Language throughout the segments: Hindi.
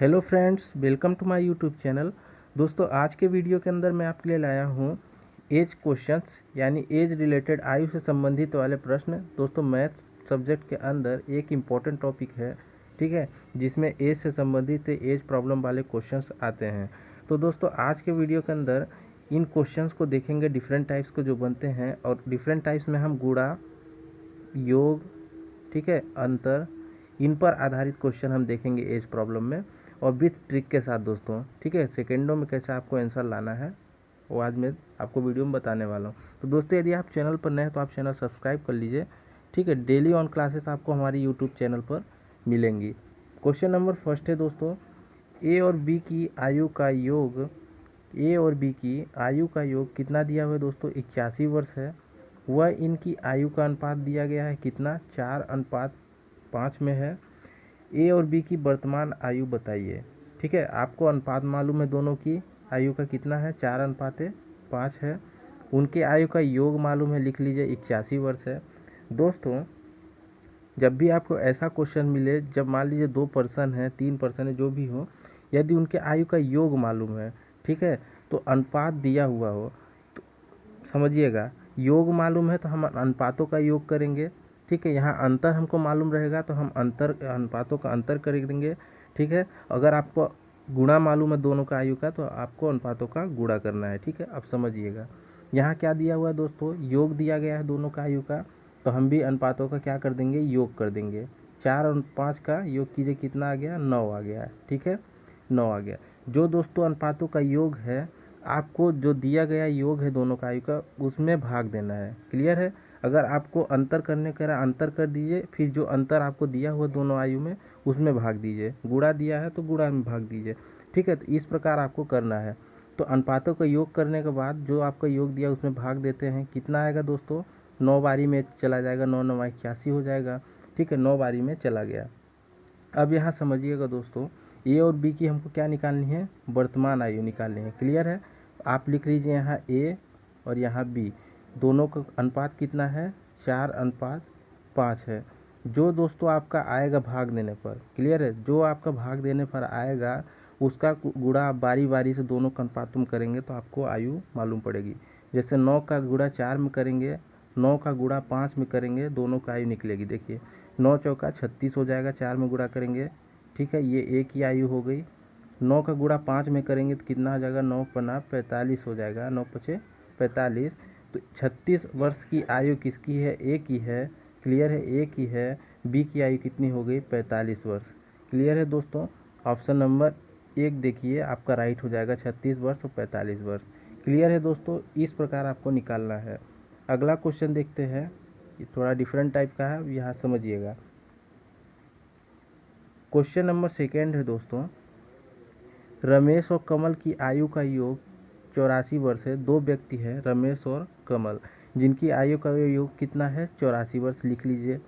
Hello friends, welcome to my YouTube channel. दोस्तों, आज के वीडियो के अंदर मैं आपके लिए लाया हूँ एज क्वेश्चंस, यानी एज रिलेटेड, आयु से संबंधित वाले प्रश्न। दोस्तों, मैथ सब्जेक्ट के अंदर एक इम्पॉर्टेंट टॉपिक है, ठीक है, जिसमें एज से संबंधित एज प्रॉब्लम वाले क्वेश्चंस आते हैं। तो दोस्तों, आज के वीडियो के अंदर इन क्वेश्चंस को देखेंगे, डिफरेंट टाइप्स को जो बनते हैं, और डिफरेंट टाइप्स में हम गुणा, योग, ठीक है, अंतर, इन पर आधारित क्वेश्चन हम देखेंगे एज प्रॉब्लम में, और विथ ट्रिक के साथ दोस्तों, ठीक है। सेकेंडों में कैसे आपको आंसर लाना है वो आज मैं आपको वीडियो में बताने वाला हूँ। तो दोस्तों, यदि आप चैनल पर नए हैं तो आप चैनल सब्सक्राइब कर लीजिए, ठीक है। डेली ऑन क्लासेस आपको हमारी यूट्यूब चैनल पर मिलेंगी। क्वेश्चन नंबर फर्स्ट है दोस्तों, ए और बी की आयु का योग, ए और बी की आयु का योग कितना दिया हुआ है दोस्तों? 81 वर्ष है। वह इनकी आयु का अनुपात दिया गया है कितना? 4:5 में है। ए और बी की वर्तमान आयु बताइए, ठीक है। आपको अनुपात मालूम है, दोनों की आयु का कितना है? 4:5 है। उनके आयु का योग मालूम है, लिख लीजिए 81 वर्ष है। दोस्तों, जब भी आपको ऐसा क्वेश्चन मिले, जब मान लीजिए 2 पर्सन है, 3 पर्सन है, जो भी हो, यदि उनके आयु का योग मालूम है, ठीक है, तो अनुपात दिया हुआ हो, तो समझिएगा, योग मालूम है तो हम अनुपातों का योग करेंगे, ठीक है। यहाँ अंतर हमको मालूम रहेगा तो हम अनुपातों का अंतर कर देंगे, ठीक है। अगर आपको गुणा मालूम है दोनों का आयु का, तो आपको अनुपातों का गुणा करना है, ठीक है। अब समझिएगा, यहाँ क्या दिया हुआ है दोस्तों? योग दिया गया है दोनों का आयु का, तो हम भी अनुपातों का क्या कर देंगे? योग कर देंगे। 4 और 5 का योग कीजिए, कितना आ गया? 9 आ गया, ठीक है, 9 आ गया। जो दोस्तों अनुपातों का योग है, आपको जो दिया गया योग है दोनों का आयु का, उसमें भाग देना है। क्लियर है? अगर आपको अंतर करने कह रहा, अंतर कर दीजिए, फिर जो अंतर आपको दिया हुआ दोनों आयु में, उसमें भाग दीजिए। गुणा दिया है तो गुणा में भाग दीजिए, ठीक है। तो इस प्रकार आपको करना है। तो अनुपातों का योग करने के बाद जो आपका योग दिया उसमें भाग देते हैं, कितना आएगा दोस्तों? 9 बारी में चला जाएगा, 9 9 81 हो जाएगा, ठीक है, 9 बारी में चला गया। अब यहाँ समझिएगा दोस्तों, ए और बी की हमको क्या निकालनी है? वर्तमान आयु निकालनी है। क्लियर है? आप लिख लीजिए यहाँ ए और यहाँ बी, दोनों का अनुपात कितना है? 4:5 है। जो दोस्तों आपका आएगा भाग देने पर, क्लियर है, जो आपका भाग देने पर आएगा उसका गुणा आप बारी बारी से दोनों का अनुपात तुम करेंगे तो आपको आयु मालूम पड़ेगी। जैसे 9 का गुणा 4 में करेंगे, 9 का गुणा 5 में करेंगे, दोनों का आयु निकलेगी। देखिए, 9 चौका 36 हो जाएगा, 4 में गुणा करेंगे, ठीक है, ये एक ही आयु हो गई। 9 का गुणा 5 में करेंगे तो कितना आ जाएगा? 9 पन्ना 45 हो जाएगा, 9 पचे 45। तो 36 वर्ष की आयु किसकी है? ए की है। क्लियर है? ए की है। बी की आयु कितनी हो गई? 45 वर्ष। क्लियर है दोस्तों? ऑप्शन नंबर 1 देखिए, आपका राइट हो जाएगा, 36 वर्ष और 45 वर्ष। क्लियर है दोस्तों? इस प्रकार आपको निकालना है। अगला क्वेश्चन देखते हैं, ये थोड़ा डिफरेंट टाइप का है, यहाँ समझिएगा। क्वेश्चन नंबर सेकेंड है दोस्तों, रमेश और कमल की आयु का योग 84 वर्ष है। 2 व्यक्ति हैं, रमेश और कमल, जिनकी आयु का योग कितना है? 84 वर्ष। लिख लीजिए।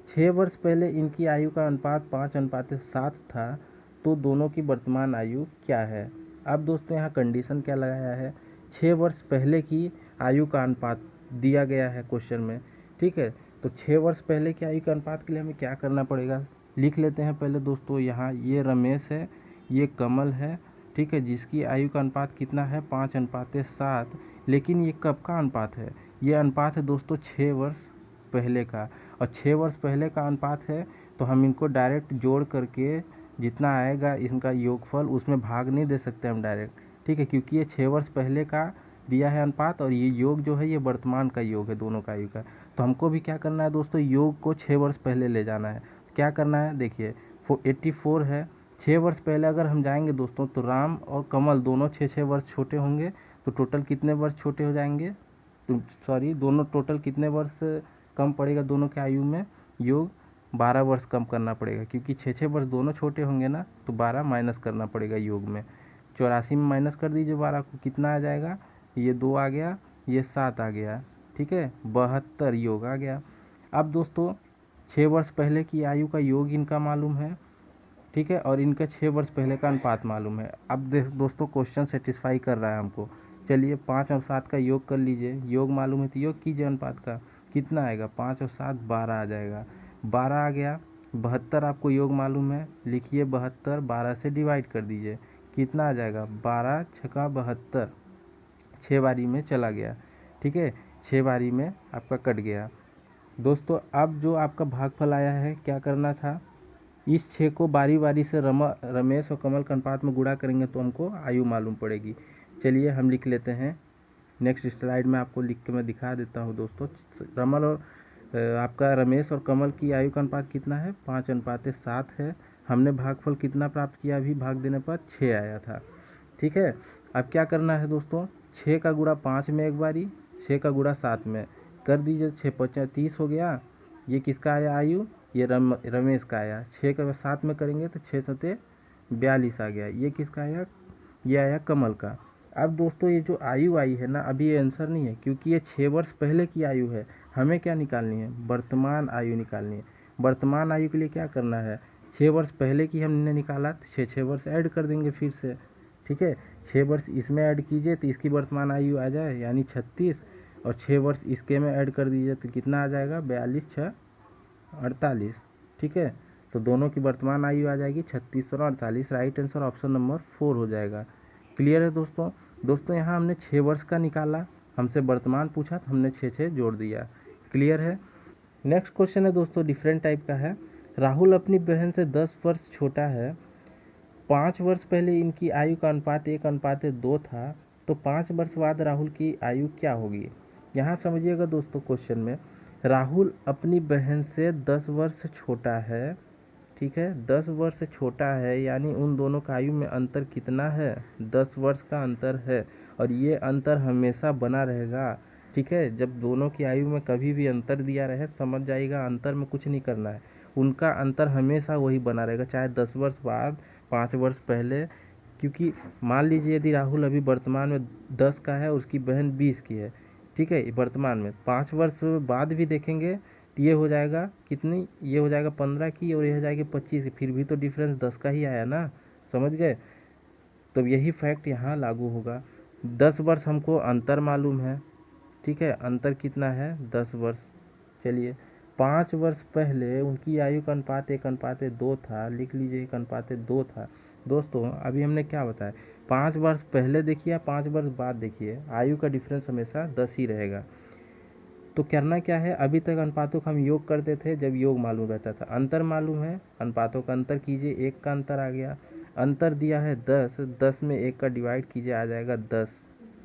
6 वर्ष पहले इनकी आयु का अनुपात 5:7 था, तो दोनों की वर्तमान आयु क्या है? अब दोस्तों, यहाँ कंडीशन क्या लगाया है? 6 वर्ष पहले की आयु का अनुपात दिया गया है क्वेश्चन में, ठीक है। तो 6 वर्ष पहले की आयु के अनुपात के लिए हमें क्या करना पड़ेगा? लिख लेते हैं पहले दोस्तों। यहाँ ये रमेश है, ये कमल है, ठीक है, जिसकी आयु का अनुपात कितना है? 5:7। लेकिन ये कब का अनुपात है? ये अनुपात है दोस्तों 6 वर्ष पहले का, और 6 वर्ष पहले का अनुपात है, तो हम इनको डायरेक्ट जोड़ करके जितना आएगा इनका योगफल, उसमें भाग नहीं दे सकते हम डायरेक्ट, ठीक है, क्योंकि ये 6 वर्ष पहले का दिया है अनुपात, और ये योग जो है ये वर्तमान का योग है दोनों का आयु का। तो हमको भी क्या करना है दोस्तों? योग को 6 वर्ष पहले ले जाना है। क्या करना है? देखिए, 84 है, 6 वर्ष पहले अगर हम जाएंगे दोस्तों, तो राम और कमल दोनों 6-6 वर्ष छोटे होंगे, तो टोटल कितने वर्ष छोटे हो जाएंगे? तो सॉरी, दोनों टोटल कितने वर्ष कम पड़ेगा दोनों के आयु में? योग 12 वर्ष कम करना पड़ेगा, क्योंकि 6-6 वर्ष दोनों छोटे होंगे ना, तो 12 माइनस करना पड़ेगा योग में। 84 में माइनस कर दीजिए 12 को, कितना आ जाएगा? ये 2 आ गया, ये 7 आ गया, ठीक है, 72 योग आ गया। अब दोस्तों, 6 वर्ष पहले की आयु का योग इनका मालूम है, ठीक है, और इनका 6 वर्ष पहले का अनुपात मालूम है। अब दोस्तों, क्वेश्चन सेटिस्फाई कर रहा है हमको। चलिए, 5 और 7 का योग कर लीजिए। योग मालूम है तो योग कीजिए अनुपात का, कितना आएगा? 5 और 7 12 आ जाएगा, 12 आ गया। 72 आपको योग मालूम है, लिखिए 72, 12 से डिवाइड कर दीजिए, कितना आ जाएगा 12 छक्का 72, 6 बारी में चला गया। ठीक है, 6 बारी में आपका कट गया। दोस्तों अब जो आपका भागफल आया है, क्या करना था, इस 6 को बारी बारी से रमेश और कमल के अनुपात में गुणा करेंगे तो हमको आयु मालूम पड़ेगी। चलिए हम लिख लेते हैं, नेक्स्ट स्लाइड में आपको लिख के मैं दिखा देता हूँ। दोस्तों रमल और आपका रमेश और कमल की आयु का अनुपात कितना है, 5:7 है। हमने भागफल कितना प्राप्त किया, अभी भाग देने पर 6 आया था। ठीक है, अब क्या करना है दोस्तों, 6 का गुणा 5 में एक बारी, 6 का गुणा 7 में कर दीजिए, 6 5 30 हो गया। ये किसका आया आयु, ये रमेश का आया। 6 का 7 में करेंगे तो 6 सते 42 आ गया। ये किसका आया, ये आया कमल का। अब दोस्तों ये जो आयु आई है ना, अभी ये आंसर नहीं है क्योंकि ये 6 वर्ष पहले की आयु है। हमें क्या निकालनी है, वर्तमान आयु निकालनी है। वर्तमान आयु के लिए क्या करना है, 6 वर्ष पहले की हमने निकाला तो 6 वर्ष ऐड कर देंगे फिर से। ठीक है, 6 वर्ष इसमें ऐड कीजिए तो इसकी वर्तमान आयु आ जाए यानी 36, और 6 वर्ष इसके में ऐड कर दीजिए तो कितना आ जाएगा 42 6 48। ठीक है, तो दोनों की वर्तमान आयु आ जाएगी 36 और 48। राइट आंसर ऑप्शन नंबर 4 हो जाएगा। क्लियर है दोस्तों। दोस्तों यहाँ हमने 6 वर्ष का निकाला, हमसे वर्तमान पूछा तो हमने 6 जोड़ दिया। क्लियर है। नेक्स्ट क्वेश्चन है दोस्तों, डिफरेंट टाइप का है। राहुल अपनी बहन से 10 वर्ष छोटा है। 5 वर्ष पहले इनकी आयु का अनुपात 1:2 था, तो 5 वर्ष बाद राहुल की आयु क्या होगी। यहाँ समझिएगा दोस्तों, क्वेश्चन में राहुल अपनी बहन से 10 वर्ष छोटा है। ठीक है, 10 वर्ष छोटा है यानी उन दोनों का आयु में अंतर कितना है, 10 वर्ष का अंतर है, और ये अंतर हमेशा बना रहेगा। ठीक है, जब दोनों की आयु में कभी भी अंतर दिया रहे समझ जाइएगा अंतर में कुछ नहीं करना है, उनका अंतर हमेशा वही बना रहेगा, चाहे 10 वर्ष बाद 5 वर्ष पहले। क्योंकि मान लीजिए यदि राहुल अभी वर्तमान में 10 का है, उसकी बहन 20 की है। ठीक है, वर्तमान में 5 वर्ष बाद भी देखेंगे तो ये हो जाएगा कितनी, ये हो जाएगा 15 की और ये हो जाएगी 25 की, फिर भी तो डिफरेंस 10 का ही आया ना, समझ गए। तो यही फैक्ट यहाँ लागू होगा। 10 वर्ष हमको अंतर मालूम है। ठीक है, अंतर कितना है 10 वर्ष। चलिए 5 वर्ष पहले उनकी आयु का अनुपात 1:2 था, लिख लीजिए 1:2 था। दोस्तों अभी हमने क्या बताया, 5 वर्ष पहले देखिए 5 वर्ष बाद देखिए, आयु का डिफरेंस हमेशा 10 ही रहेगा। तो करना क्या है, अभी तक अनुपातों का हम योग करते थे जब योग मालूम रहता था, अंतर मालूम है, अनुपातों का अंतर कीजिए, 1 का अंतर आ गया, अंतर दिया है 10, 10 में 1 का डिवाइड कीजिए आ जाएगा 10।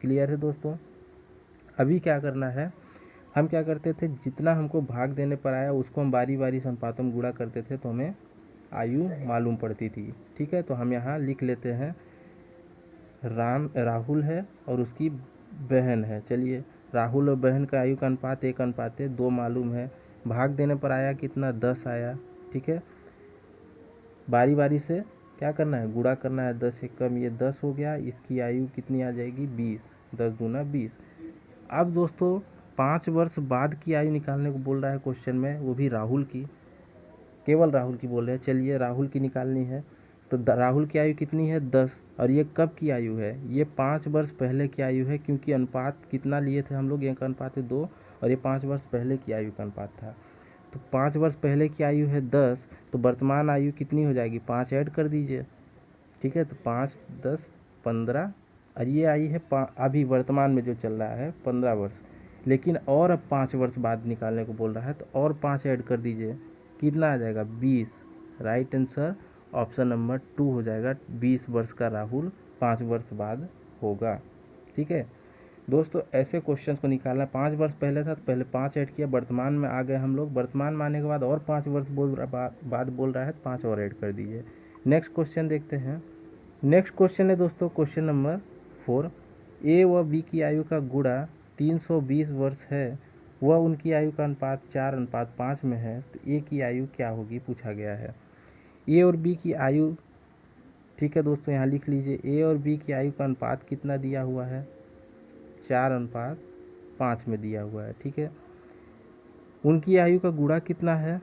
क्लियर है दोस्तों। अभी क्या करना है, हम क्या करते थे, जितना हमको भाग देने पर आया उसको हम बारी बारी से अनुपातों में गुणा करते थे तो हमें आयु मालूम पड़ती थी। ठीक है, तो हम यहाँ लिख लेते हैं, राहुल है और उसकी बहन है। चलिए राहुल और बहन का आयु का अनुपात 1:2 मालूम है, भाग देने पर आया कितना 10 आया। ठीक है, बारी बारी से क्या करना है, गुणा करना है, 10 से कम, ये 10 हो गया, इसकी आयु कितनी आ जाएगी 20, 10 दूना 20। अब दोस्तों 5 वर्ष बाद की आयु निकालने को बोल रहा है क्वेश्चन में, वो भी राहुल की, केवल राहुल की बोल रहे हैं। चलिए राहुल की निकालनी है, तो राहुल की आयु कितनी है 10, और ये कब की आयु है, ये 5 वर्ष पहले की आयु है, क्योंकि अनुपात कितना लिए थे हम लोग, 1:2, और ये 5 वर्ष पहले की आयु का अनुपात था। तो 5 वर्ष पहले की आयु है 10, तो वर्तमान आयु कितनी हो जाएगी, 5 ऐड कर दीजिए। ठीक है, तो 5 10 15, और ये आई है अभी वर्तमान में जो चल रहा है 15 वर्ष, लेकिन और अब 5 वर्ष बाद निकालने को बोल रहा है, तो और 5 ऐड कर दीजिए, कितना आ जाएगा 20। राइट आंसर ऑप्शन नंबर 2 हो जाएगा, 20 वर्ष का राहुल 5 वर्ष बाद होगा। ठीक है दोस्तों, ऐसे क्वेश्चंस को निकालना, 5 वर्ष पहले था तो पहले 5 ऐड किया, वर्तमान में आ गए हम लोग, वर्तमान में आने के बाद और 5 वर्ष बाद बोल रहा है तो 5 और ऐड कर दीजिए। नेक्स्ट क्वेश्चन देखते हैं। नेक्स्ट क्वेश्चन है दोस्तों क्वेश्चन नंबर 4, ए व बी की आयु का गुणा 320 वर्ष है, वह उनकी आयु का अनुपात 4:5 में है, तो ए की आयु क्या होगी पूछा गया है। ए और बी की आयु, ठीक है दोस्तों यहाँ लिख लीजिए, ए और बी की आयु का अनुपात कितना दिया हुआ है, 4:5 में दिया हुआ है। ठीक है, उनकी आयु का गुणा कितना है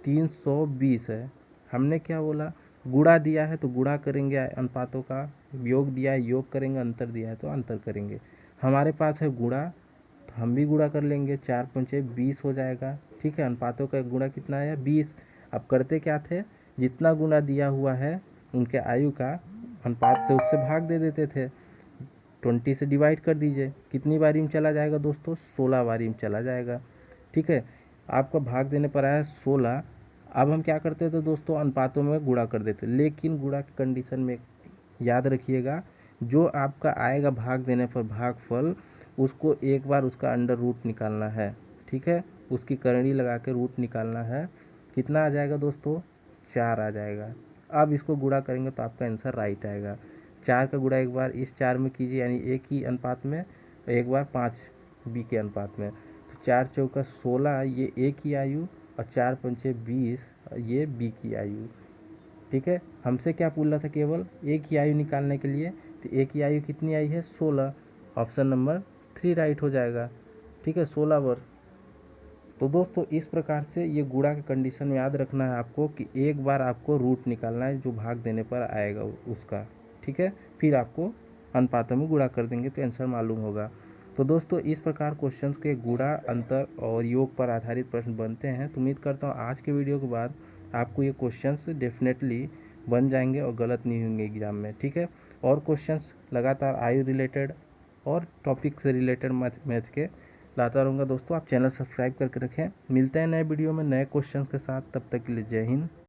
320 है। हमने क्या बोला, गुणा दिया है तो गुणा करेंगे अनुपातों का, योग दिया है योग करेंगे, अंतर दिया है तो अंतर करेंगे। हमारे पास है गुणा, तो हम भी गुणा कर लेंगे, 4×5 20 हो जाएगा। ठीक है, अनुपातों का गुणा कितना है 20। अब करते क्या थे, जितना गुना दिया हुआ है उनके आयु का अनुपात से उससे भाग दे देते थे। 20 से डिवाइड कर दीजिए, कितनी बारी में चला जाएगा दोस्तों, 16 बारी में चला जाएगा। ठीक है, आपका भाग देने पर आया 16। अब हम क्या करते थे दोस्तों, अनुपातों में गुणा कर देते, लेकिन गुणा की कंडीशन में याद रखिएगा, जो आपका आएगा भाग देने पर भागफल, उसको एक बार उसका अंडर रूट निकालना है। ठीक है, उसकी करड़ी लगा के रूट निकालना है। कितना आ जाएगा दोस्तों, 4 आ जाएगा। अब इसको गुणा करेंगे तो आपका आंसर राइट आएगा। 4 का गुणा एक बार इस 4 में कीजिए, यानी एक ही अनुपात में, एक बार 5 बी के अनुपात में। तो 4 चौका 16, ये ए की आयु, और 4 पंचे 20, ये बी की आयु। ठीक है, हमसे क्या पूछ रहा था, केवल ए की आयु निकालने के लिए, तो ए की आयु कितनी आई है, 16। ऑप्शन नंबर 3 राइट हो जाएगा। ठीक है, 16 वर्ष। तो दोस्तों इस प्रकार से ये गुणा के कंडीशन में याद रखना है आपको कि एक बार आपको रूट निकालना है जो भाग देने पर आएगा उसका। ठीक है, फिर आपको अनुपातों में गुणा कर देंगे तो आंसर मालूम होगा। तो दोस्तों इस प्रकार क्वेश्चंस के गुणा, अंतर और योग पर आधारित प्रश्न बनते हैं। तो उम्मीद करता हूँ आज के वीडियो के बाद आपको ये क्वेश्चंस डेफिनेटली बन जाएंगे और गलत नहीं होंगे एग्जाम में। ठीक है, और क्वेश्चंस लगातार आयु रिलेटेड और टॉपिक से रिलेटेड मैथ के लाता रहूँगा। दोस्तों आप चैनल सब्सक्राइब करके रखें। मिलते हैं नए वीडियो में नए क्वेश्चंस के साथ, तब तक के लिए जय हिंद।